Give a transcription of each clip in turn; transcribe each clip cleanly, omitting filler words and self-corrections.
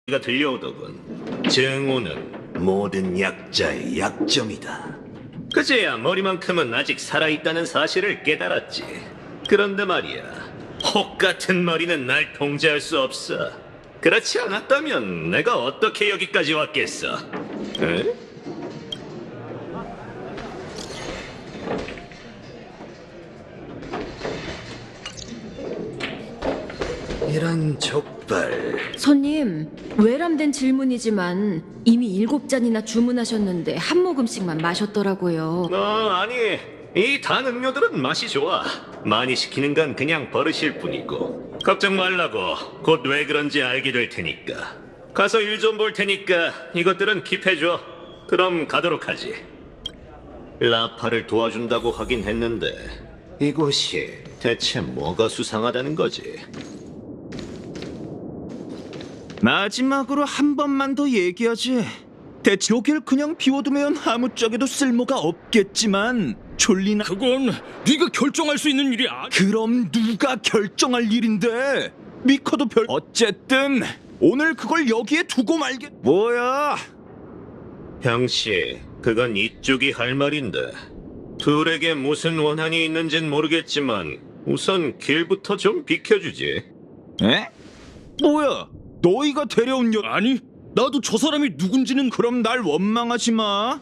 가 들려오더군. 증오는 모든 약자의 약점이다. 그제야 머리만큼은 아직 살아있다는 사실을 깨달았지. 그런데 말이야, 혹 같은 머리는 날 통제할 수 없어. 그렇지 않았다면 내가 어떻게 여기까지 왔겠어? 에? 이런 족발. 손님, 외람된 질문이지만 이미 7잔이나 주문하셨는데 한 모금씩만 마셨더라고요. 아니, 이 단 음료들은 맛이 좋아. 많이 시키는 건 그냥 버릇일 뿐이고. 걱정 말라고. 곧 왜 그런지 알게 될 테니까. 가서 일 좀 볼 테니까 이것들은 킵해줘. 그럼 가도록 하지. 라파를 도와준다고 하긴 했는데 이곳이 대체 뭐가 수상하다는 거지? 마지막으로 한 번만 더 얘기하지. 대체 여길 그냥 비워두면 아무짝에도 쓸모가 없겠지만 졸리나. 그건 네가 결정할 수 있는 일이 아니. 그럼 누가 결정할 일인데? 미커도 어쨌든 오늘 그걸 여기에 두고 말게. 뭐야? 형씨, 그건 이쪽이 할 말인데. 둘에게 무슨 원한이 있는진 모르겠지만 우선 길부터 좀 비켜주지. 에? 뭐야? 너희가 데려온 아니, 나도 저 사람이 누군지는. 그럼 날 원망하지 마.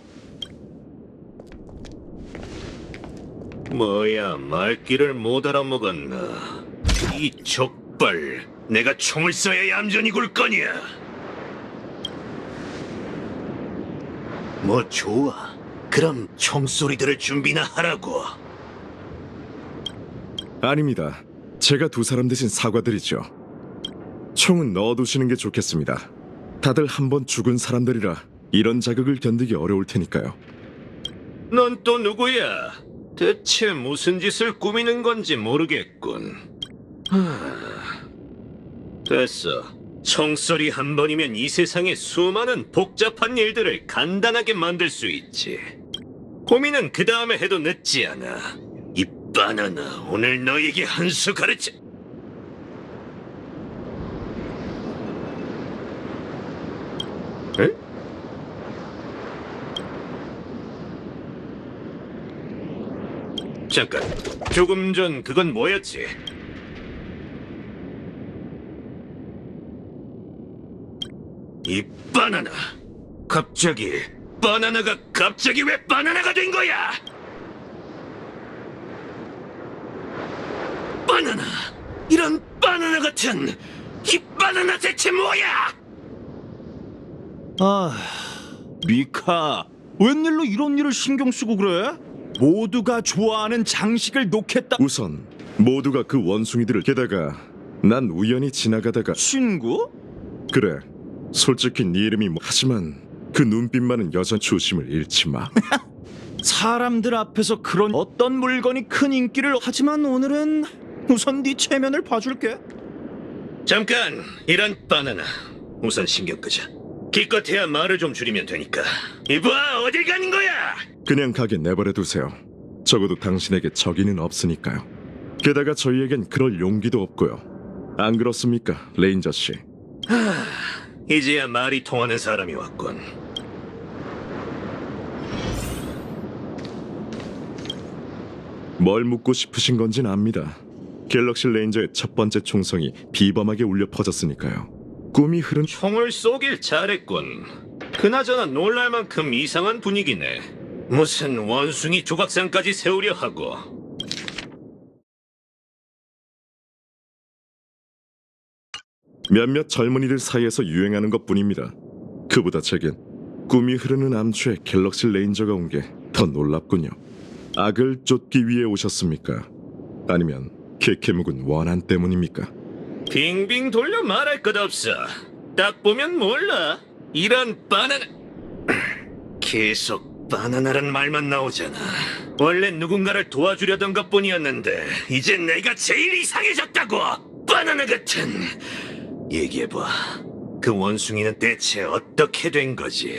뭐야, 말귀를 못 알아먹었나? 이 족발, 내가 총을 쏴야 얌전히 굴 거냐? 뭐 좋아, 그럼 총소리 들을 준비나 하라고. 아닙니다. 제가 두 사람 대신 사과드리죠. 총은 넣어두시는 게 좋겠습니다. 다들 한 번 죽은 사람들이라 이런 자극을 견디기 어려울 테니까요. 넌 또 누구야? 대체 무슨 짓을 꾸미는 건지 모르겠군. 됐어. 총소리 한 번이면 이 세상의 수많은 복잡한 일들을 간단하게 만들 수 있지. 고민은 그 다음에 해도 늦지 않아. 이 바나나, 오늘 너에게 한 수 가르쳐. 에? 잠깐, 조금 전 그건 뭐였지? 이 바나나, 갑자기 바나나가 갑자기 왜 바나나가 된 거야? 바나나, 이런 바나나 같은, 이 바나나 대체 뭐야? 아, 미카, 웬일로 이런 일을 신경 쓰고 그래? 모두가 좋아하는 장식을 놓겠다. 우선 모두가 그 원숭이들을, 게다가 난 우연히 지나가다가. 친구? 그래, 솔직히 네 이름이 뭐. 하지만 그 눈빛만은 여전 조심을 잃지 마. 사람들 앞에서 그런 어떤 물건이 큰 인기를. 하지만 오늘은 우선 네 체면을 봐줄게. 잠깐, 이런 바나나 우선 신경 끄자. 기껏해야 말을 좀 줄이면 되니까. 이봐, 어딜 가는 거야? 그냥 가게 내버려 두세요. 적어도 당신에게 적이는 없으니까요. 게다가 저희에겐 그럴 용기도 없고요. 안 그렇습니까, 레인저 씨? 이제야 말이 통하는 사람이 왔군. 뭘 묻고 싶으신 건진 압니다. 갤럭시 레인저의 첫 번째 총성이 비범하게 울려 퍼졌으니까요. 꿈이 흐른. 총을 쏘길 잘했군. 그나저나 놀랄 만큼 이상한 분위기네. 무슨 원숭이 조각상까지 세우려 하고. 몇몇 젊은이들 사이에서 유행하는 것뿐입니다. 그보다 제겐 꿈이 흐르는 암초에 갤럭시 레인저가 온 게 더 놀랍군요. 악을 쫓기 위해 오셨습니까? 아니면 개케묵은 원한 때문입니까? 빙빙 돌려 말할 것 없어. 딱 보면 몰라. 이런 바나나. 계속 바나나란 말만 나오잖아. 원래 누군가를 도와주려던 것뿐이었는데 이제 내가 제일 이상해졌다고. 바나나 같은. 얘기해봐. 그 원숭이는 대체 어떻게 된 거지?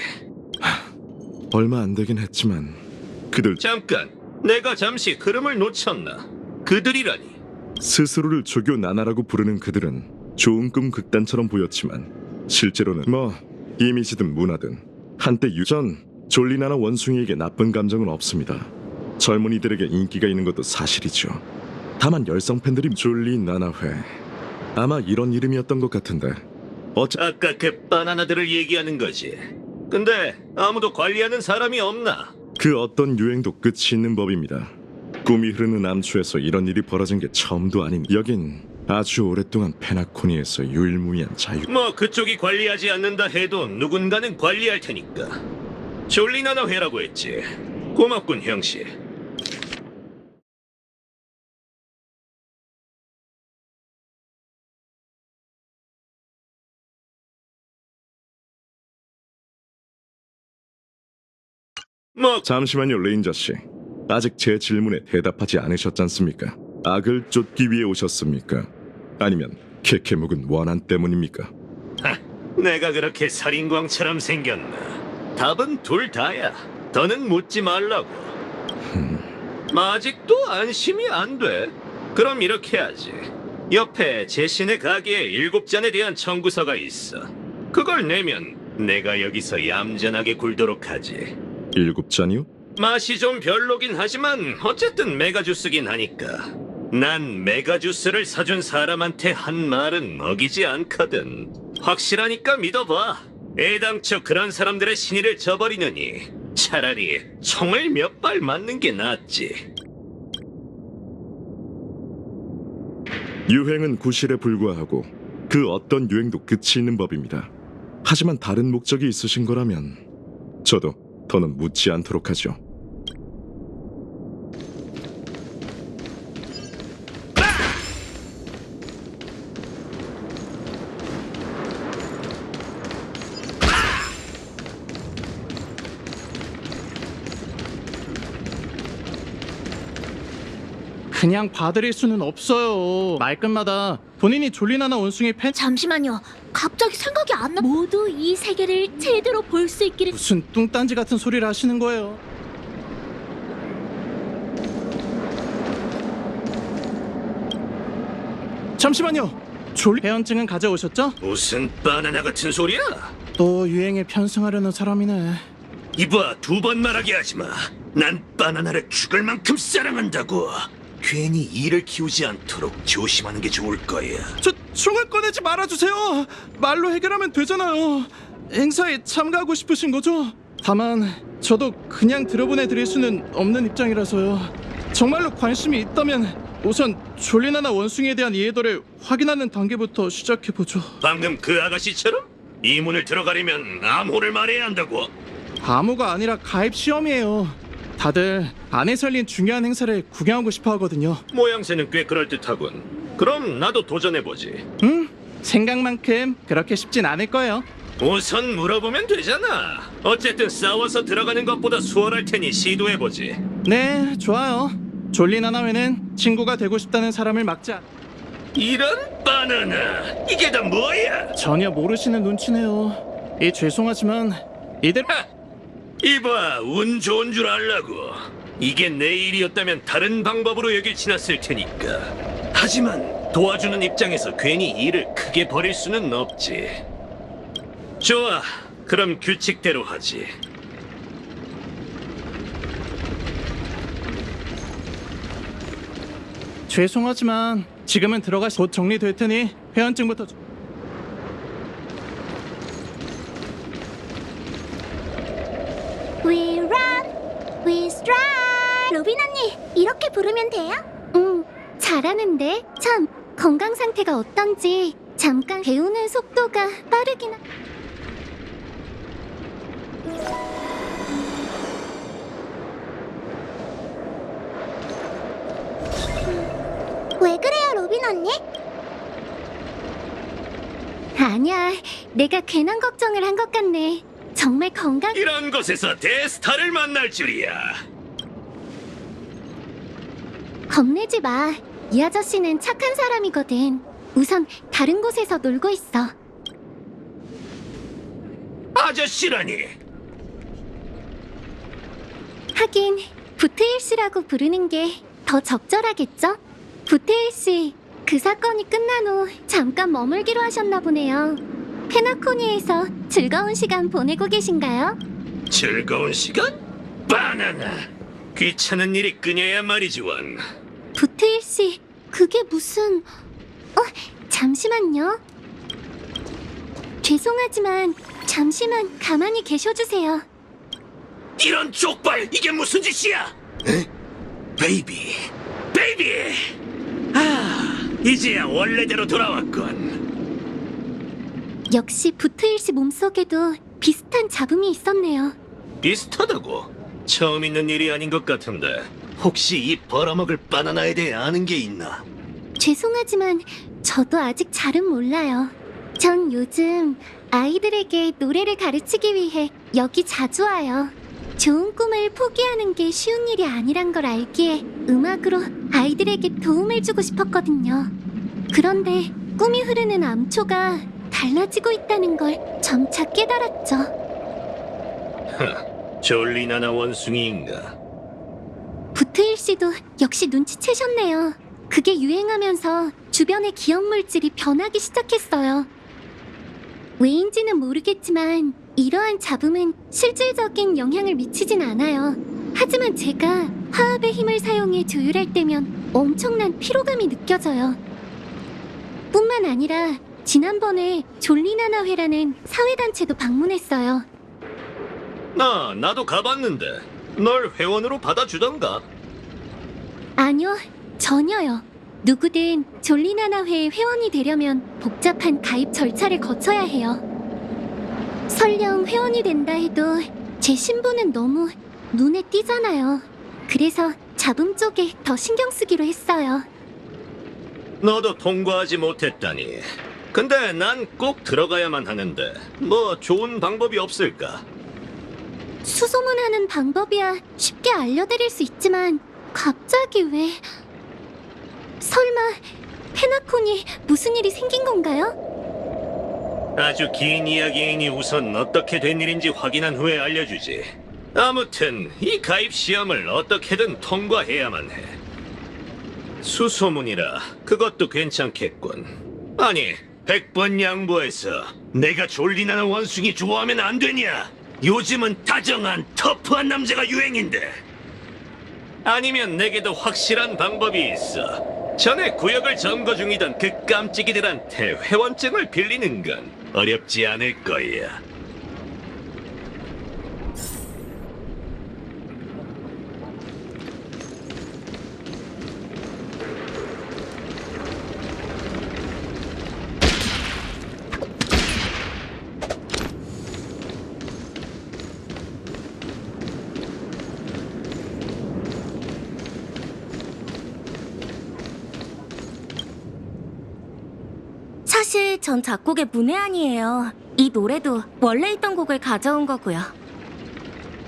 얼마 안 되긴 했지만 그들 잠깐, 내가 잠시 흐름을 놓쳤나? 그들이라니. 스스로를 조교 나나라고 부르는 그들은 좋은 꿈 극단처럼 보였지만 실제로는 뭐 이미지든 문화든 한때 유전 졸리나나 원숭이에게 나쁜 감정은 없습니다. 젊은이들에게 인기가 있는 것도 사실이죠. 다만 열성 팬들이 졸리나나회 아마 이런 이름이었던 것 같은데 아까 그 바나나들을 얘기하는 거지. 근데 아무도 관리하는 사람이 없나? 그 어떤 유행도 끝이 있는 법입니다. 꿈이 흐르는 암초에서 이런 일이 벌어진 게 처음도 아닌 여긴 아주 오랫동안 페나코니에서 유일무이한 자유. 뭐 그쪽이 관리하지 않는다 해도 누군가는 관리할 테니까. 졸리나나 회라고 했지. 고맙군 형씨. 뭐 잠시만요, 레인저 씨. 아직 제 질문에 대답하지 않으셨잖습니까? 악을 쫓기 위해 오셨습니까? 아니면 케케 묵은 원한 때문입니까? 내가 그렇게 살인광처럼 생겼나? 답은 둘 다야. 더는 묻지 말라고. 아직도 안심이 안 돼? 그럼 이렇게 하지. 옆에 제신의 가게에 7잔에 대한 청구서가 있어. 그걸 내면 내가 여기서 얌전하게 굴도록 하지. 7잔이요? 맛이 좀 별로긴 하지만 어쨌든 메가주스긴 하니까. 난 메가주스를 사준 사람한테 한 말은 먹이지 않거든. 확실하니까 믿어봐. 애당초 그런 사람들의 신의를 저버리느니 차라리 총을 몇 발 맞는 게 낫지. 유행은 구실에 불과하고 그 어떤 유행도 끝이 있는 법입니다. 하지만 다른 목적이 있으신 거라면 저도 더는 묻지 않도록 하죠. 그냥 봐드릴 수는 없어요. 말끝마다 본인이 졸리나나 원숭이 팬 잠시만요. 갑자기 생각이 안 나. 모두 이 세계를 제대로 볼 수 있기를. 무슨 뚱딴지 같은 소리를 하시는 거예요. 잠시만요. 회원증은 가져오셨죠? 무슨 바나나 같은 소리야? 또 유행에 편승하려는 사람이네. 이봐, 2번 말하게 하지 마. 난 바나나를 죽을 만큼 사랑한다고. 괜히 이를 키우지 않도록 조심하는 게 좋을 거야. 저 총을 꺼내지 말아주세요. 말로 해결하면 되잖아요. 행사에 참가하고 싶으신 거죠? 다만 저도 그냥 들어보내드릴 수는 없는 입장이라서요. 정말로 관심이 있다면 우선 졸리나나 원숭이에 대한 이해도를 확인하는 단계부터 시작해보죠. 방금 그 아가씨처럼? 이 문을 들어가려면 암호를 말해야 한다고. 암호가 아니라 가입 시험이에요. 다들 안에서 열린 중요한 행사를 구경하고 싶어 하거든요. 모양새는 꽤 그럴듯하군. 그럼 나도 도전해보지. 생각만큼 그렇게 쉽진 않을 거예요. 우선 물어보면 되잖아. 어쨌든 싸워서 들어가는 것보다 수월할 테니 시도해보지. 네, 좋아요. 졸리나나회는 친구가 되고 싶다는 사람을 막지 않... 이런 바나나, 이게 다 뭐야? 전혀 모르시는 눈치네요. 죄송하지만 이들... 이봐, 운 좋은 줄 알라고. 이게 내 일이었다면 다른 방법으로 여길 지났을 테니까. 하지만 도와주는 입장에서 괜히 일을 크게 벌일 수는 없지. 좋아, 그럼 규칙대로 하지. 죄송하지만 지금은 곧 정리될 테니 회원증부터... We run, we strike. 로빈 언니, 이렇게 부르면 돼요? 응, 잘하는데. 참, 건강 상태가 어떤지 잠깐 배우는 속도가 빠르긴 하... 왜 그래요, 로빈 언니? 아니야, 내가 괜한 걱정을 한 것 같네. 정말 건강... 이런 곳에서 대스타를 만날 줄이야. 겁내지 마. 이 아저씨는 착한 사람이거든. 우선 다른 곳에서 놀고 있어. 아저씨라니. 하긴 부테일 씨라고 부르는 게 더 적절하겠죠? 부테일 씨, 그 사건이 끝난 후 잠깐 머물기로 하셨나 보네요. 페나코니에서 즐거운 시간 보내고 계신가요? 즐거운 시간? 바나나. 귀찮은 일이 끊여야 말이지 원. 부트일 씨, 그게 무슨... 잠시만요. 죄송하지만 잠시만 가만히 계셔주세요. 이런 족발 이게 무슨 짓이야? 에? 베이비. 이제야 원래대로 돌아왔군. 역시 부트일 씨 몸속에도 비슷한 잡음이 있었네요. 비슷하다고? 처음 있는 일이 아닌 것 같은데 혹시 이 벌어먹을 바나나에 대해 아는 게 있나? 죄송하지만 저도 아직 잘은 몰라요. 전 요즘 아이들에게 노래를 가르치기 위해 여기 자주 와요. 좋은 꿈을 포기하는 게 쉬운 일이 아니란 걸 알기에 음악으로 아이들에게 도움을 주고 싶었거든요. 그런데 꿈이 흐르는 암초가 달라지고 있다는 걸 점차 깨달았죠. 졸리나나 원숭이인가? 부트일 씨도 역시 눈치채셨네요. 그게 유행하면서 주변의 기억물질이 변하기 시작했어요. 왜인지는 모르겠지만 이러한 잡음은 실질적인 영향을 미치진 않아요. 하지만 제가 화합의 힘을 사용해 조율할 때면 엄청난 피로감이 느껴져요. 뿐만 아니라 지난번에 졸리나나회라는 사회단체도 방문했어요. 나도 가봤는데 널 회원으로 받아주던가. 아니요, 전혀요. 누구든 졸리나나회의 회원이 되려면 복잡한 가입 절차를 거쳐야 해요. 설령 회원이 된다 해도 제 신분은 너무 눈에 띄잖아요. 그래서 잡음 쪽에 더 신경 쓰기로 했어요. 너도 통과하지 못했다니. 근데 난 꼭 들어가야만 하는데 뭐 좋은 방법이 없을까? 수소문하는 방법이야 쉽게 알려드릴 수 있지만 갑자기 왜... 설마 페나콘이 무슨 일이 생긴 건가요? 아주 긴 이야기이니 우선 어떻게 된 일인지 확인한 후에 알려주지. 아무튼 이 가입 시험을 어떻게든 통과해야만 해. 수소문이라 그것도 괜찮겠군. 아니 100번 양보해서 내가 졸리나는 원숭이 좋아하면 안 되냐? 요즘은 다정한 터프한 남자가 유행인데. 아니면 내게도 확실한 방법이 있어. 전에 구역을 점거 중이던 그 깜찍이들한테 회원증을 빌리는 건 어렵지 않을 거야. 사실 전 작곡의 문외한이에요. 이 노래도 원래 있던 곡을 가져온 거고요.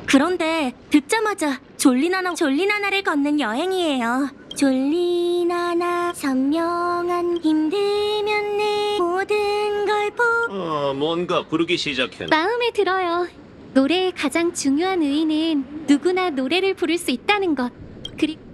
그런데 듣자마자 졸리나나를 걷는 여행이에요. 졸리나나 선명한 힘들면 내 모든 걸 뭔가 부르기 시작했네. 마음에 들어요. 노래의 가장 중요한 의의는 누구나 노래를 부를 수 있다는 것. 그리고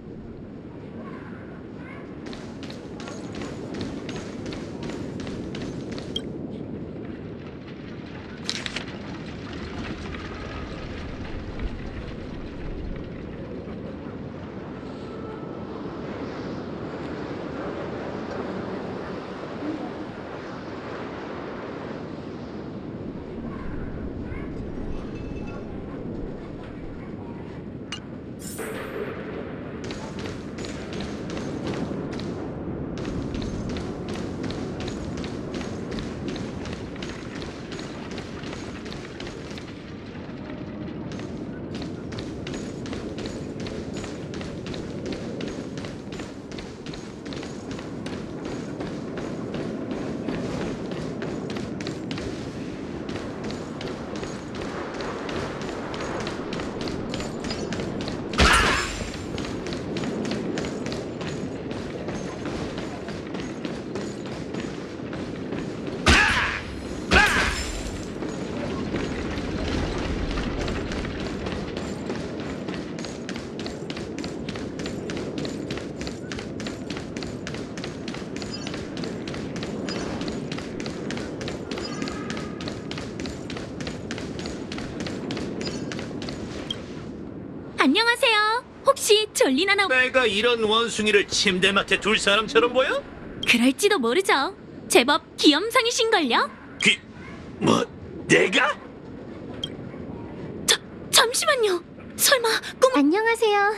안녕하세요. 혹시 졸리나나? 내가 이런 원숭이를 침대맡에 둘 사람처럼 보여? 그럴지도 모르죠. 제법 귀염상이신걸요? 뭐 내가? 잠시만요. 설마 꿈? 안녕하세요.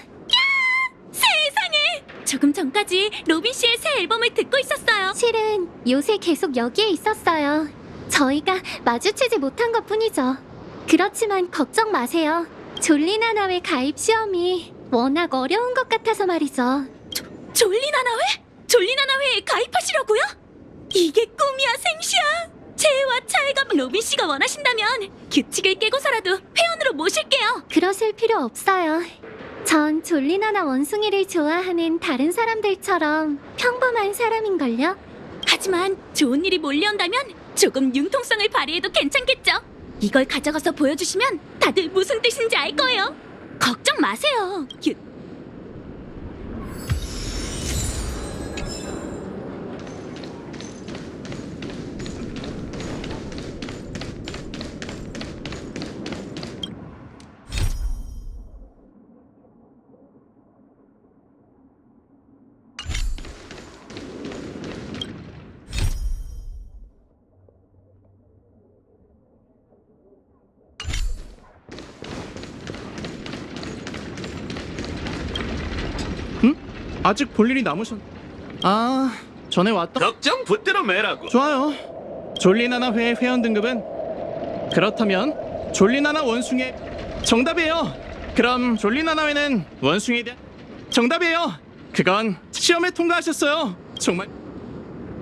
세상에! 조금 전까지 로빈 씨의 새 앨범을 듣고 있었어요. 실은 요새 계속 여기에 있었어요. 저희가 마주치지 못한 것뿐이죠. 그렇지만 걱정 마세요. 졸리나나회 가입 시험이 워낙 어려운 것 같아서 말이죠. 졸리나나회? 졸리나나회에 가입하시려고요? 이게 꿈이야 생시야? 재해와 차이가 로빈 씨가 원하신다면 규칙을 깨고서라도 회원으로 모실게요. 그러실 필요 없어요. 전 졸리나나 원숭이를 좋아하는 다른 사람들처럼 평범한 사람인걸요? 하지만 좋은 일이 몰려온다면 조금 융통성을 발휘해도 괜찮겠죠? 이걸 가져가서 보여주시면 다들 무슨 뜻인지 알 거예요. 걱정 마세요. 아직 볼 일이 남으셨... 아... 전에 왔다... 걱정 붙들어 매라고. 좋아요. 졸리나나 회 회원 등급은 그렇다면 졸리나나 원숭이 정답이에요. 그럼 졸리나나 회는 원숭이에 대한 정답이에요. 그건 시험에 통과하셨어요. 정말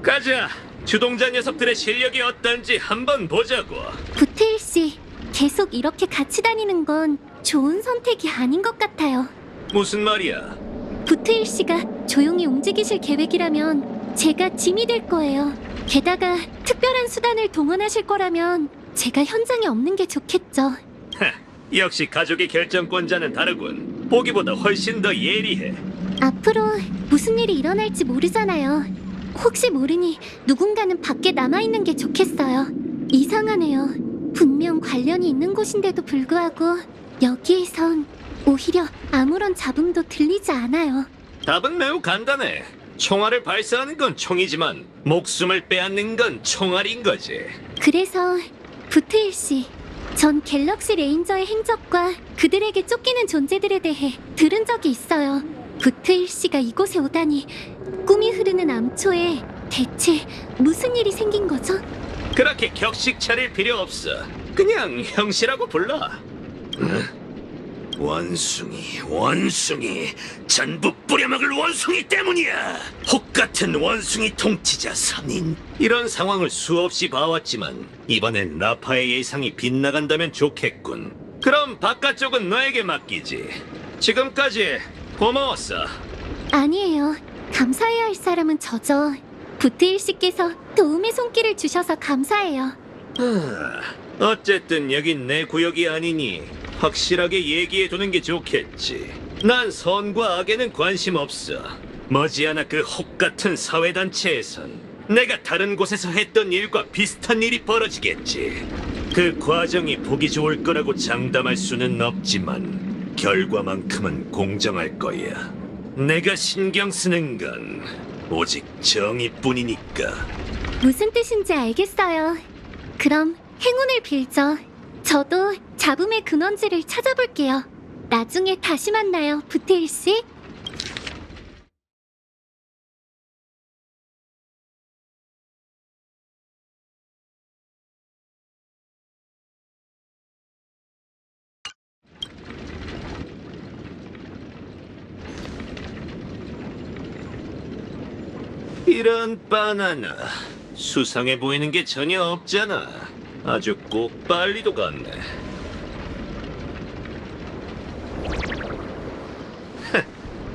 가자. 주동자 녀석들의 실력이 어떤지 한번 보자고. 부테일 씨, 계속 이렇게 같이 다니는 건 좋은 선택이 아닌 것 같아요. 무슨 말이야? 부테일 씨가 조용히 움직이실 계획이라면 제가 짐이 될 거예요. 게다가 특별한 수단을 동원하실 거라면 제가 현장에 없는 게 좋겠죠. 역시 가족의 결정권자는 다르군. 보기보다 훨씬 더 예리해. 앞으로 무슨 일이 일어날지 모르잖아요. 혹시 모르니 누군가는 밖에 남아있는 게 좋겠어요. 이상하네요. 분명 관련이 있는 곳인데도 불구하고 여기에선 오히려 아무런 잡음도 들리지 않아요. 답은 매우 간단해. 총알을 발사하는 건 총이지만 목숨을 빼앗는 건 총알인 거지. 그래서 부테일 씨, 전 갤럭시 레인저의 행적과 그들에게 쫓기는 존재들에 대해 들은 적이 있어요. 부테일 씨가 이곳에 오다니 꿈이 흐르는 암초에 대체 무슨 일이 생긴 거죠? 그렇게 격식 차릴 필요 없어. 그냥 형씨라고 불러. 원숭이 전부 뿌려먹을 원숭이 때문이야. 혹같은 원숭이 통치자 선인. 이런 상황을 수없이 봐왔지만 이번엔 라파의 예상이 빗나간다면 좋겠군. 그럼 바깥쪽은 너에게 맡기지. 지금까지 고마웠어. 아니에요. 감사해야 할 사람은 저죠. 부테일 씨께서 도움의 손길을 주셔서 감사해요. 어쨌든 여긴 내 구역이 아니니 확실하게 얘기해두는 게 좋겠지. 난 선과 악에는 관심 없어. 머지않아 그 혹같은 사회단체에선 내가 다른 곳에서 했던 일과 비슷한 일이 벌어지겠지. 그 과정이 보기 좋을 거라고 장담할 수는 없지만 결과만큼은 공정할 거야. 내가 신경 쓰는 건 오직 정의뿐이니까. 무슨 뜻인지 알겠어요. 그럼 행운을 빌죠. 저도 잡음의 근원지를 찾아볼게요. 나중에 다시 만나요, 부테일 씨. 이런 바나나 수상해 보이는 게 전혀 없잖아. 아주 꼭 빨리도 갔네.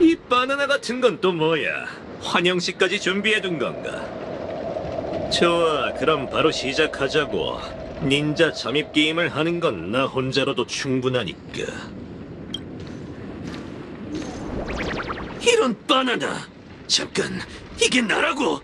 이 바나나 같은 건 또 뭐야? 환영식까지 준비해둔 건가? 좋아, 그럼 바로 시작하자고. 닌자 잠입 게임을 하는 건 나 혼자로도 충분하니까. 이런 바나나! 잠깐, 이게 나라고?